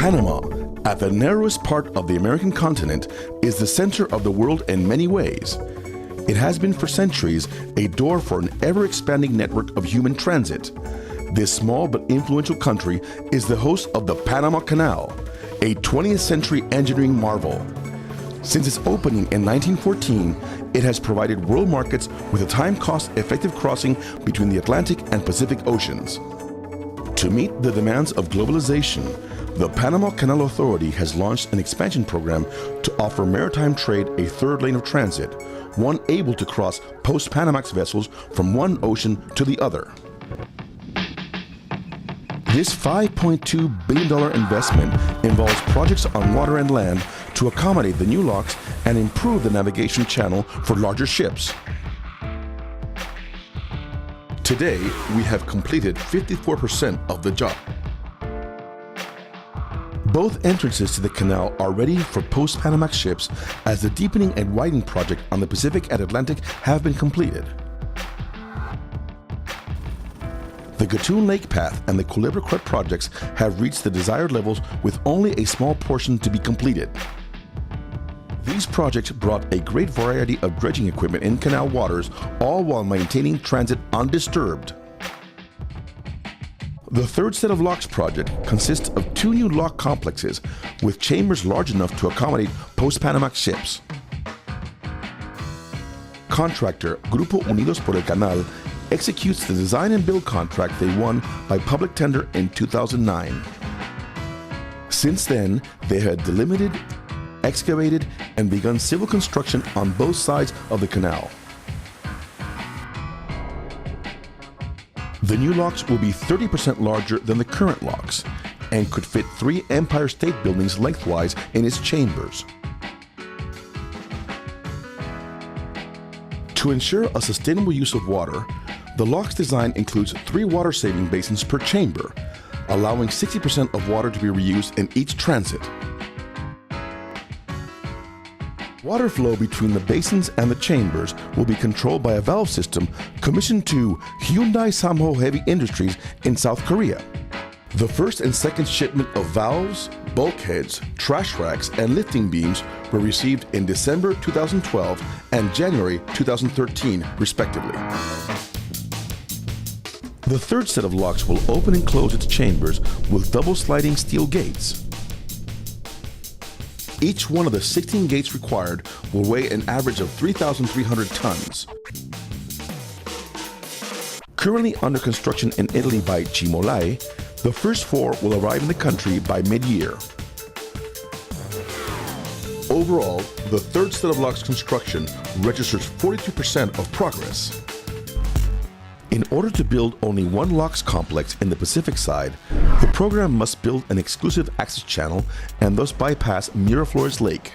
Panama, at the narrowest part of the American continent, is the center of the world in many ways. It has been for centuries a door for an ever-expanding network of human transit. This small but influential country is the host of the Panama Canal, a 20th century engineering marvel. Since its opening in 1914, it has provided world markets with a time-cost-effective crossing between the Atlantic and Pacific Oceans. To meet the demands of globalization, the Panama Canal Authority has launched an expansion program to offer maritime trade a third lane of transit, one able to cross post-Panamax vessels from one ocean to the other. This $5.2 billion investment involves projects on water and land to accommodate the new locks and improve the navigation channel for larger ships. Today, we have completed 54% of the job. Both entrances to the canal are ready for post-Panamax ships, as the deepening and widening project on the Pacific and Atlantic have been completed. The Gatun Lake Path and the Culebra Crut projects have reached the desired levels with only a small portion to be completed. These projects brought a great variety of dredging equipment in canal waters, all while maintaining transit undisturbed. The third set of locks project consists of 2 new lock complexes with chambers large enough to accommodate post-Panamax ships. Contractor Grupo Unidos por el Canal executes the design and build contract they won by public tender in 2009. Since then, they had delimited, excavated, and begun civil construction on both sides of the canal. The new locks will be 30% larger than the current locks and could fit 3 Empire State Buildings lengthwise in its chambers. To ensure a sustainable use of water, the lock's design includes 3 water-saving basins per chamber, allowing 60% of water to be reused in each transit. Water flow between the basins and the chambers will be controlled by a valve system commissioned to Hyundai Samho Heavy Industries in South Korea. The first and second shipment of valves, bulkheads, trash racks, and lifting beams were received in December 2012 and January 2013, respectively. The third set of locks will open and close its chambers with double sliding steel gates. Each one of the 16 gates required will weigh an average of 3,300 tons. Currently under construction in Italy by Cimolai, the first 4 will arrive in the country by mid-year. Overall, the third set of locks construction registers 42% of progress. In order to build only one locks complex in the Pacific side, the program must build an exclusive access channel and thus bypass Miraflores Lake.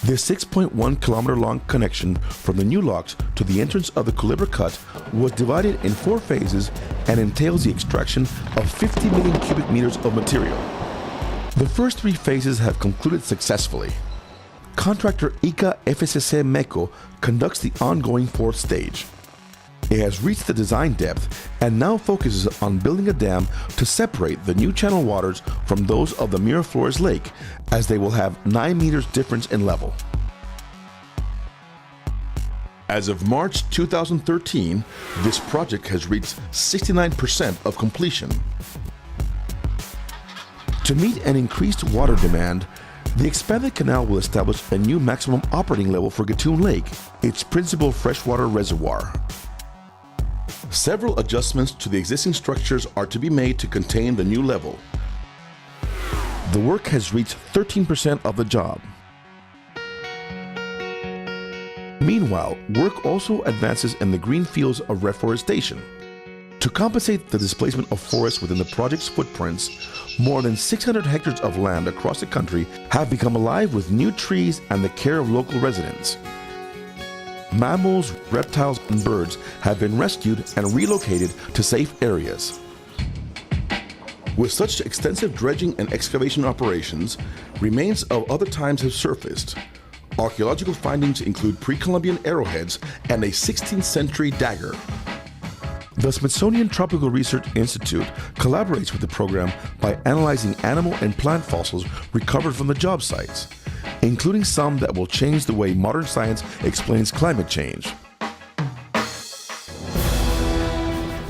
This 6.1 kilometer long connection from the new locks to the entrance of the Culebra Cut was divided in 4 phases and entails the extraction of 50 million cubic meters of material. The first 3 phases have concluded successfully. Contractor ICA FCC MECO conducts the ongoing 4th stage. It has reached the design depth and now focuses on building a dam to separate the new channel waters from those of the Miraflores Lake, as they will have 9 meters difference in level. As of March 2013, this project has reached 69% of completion. To meet an increased water demand, the expanded canal will establish a new maximum operating level for Gatun Lake, its principal freshwater reservoir. Several adjustments to the existing structures are to be made to contain the new level. The work has reached 13% of the job. Meanwhile, work also advances in the green fields of reforestation. To compensate the displacement of forests within the project's footprints, more than 600 hectares of land across the country have become alive with new trees and the care of local residents. Mammals, reptiles, and birds have been rescued and relocated to safe areas. With such extensive dredging and excavation operations, remains of other times have surfaced. Archaeological findings include pre-Columbian arrowheads and a 16th century dagger. The Smithsonian Tropical Research Institute collaborates with the program by analyzing animal and plant fossils recovered from the job sites, including some that will change the way modern science explains climate change.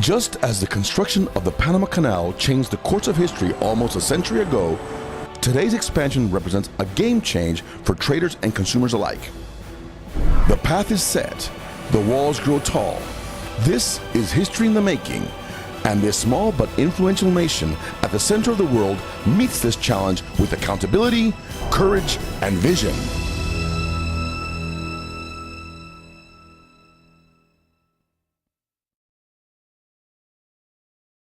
Just as the construction of the Panama Canal changed the course of history almost a century ago, today's expansion represents a game change for traders and consumers alike. The path is set, the walls grow tall. This is history in the making, and this small but influential nation at the center of the world meets this challenge with accountability, courage, and vision.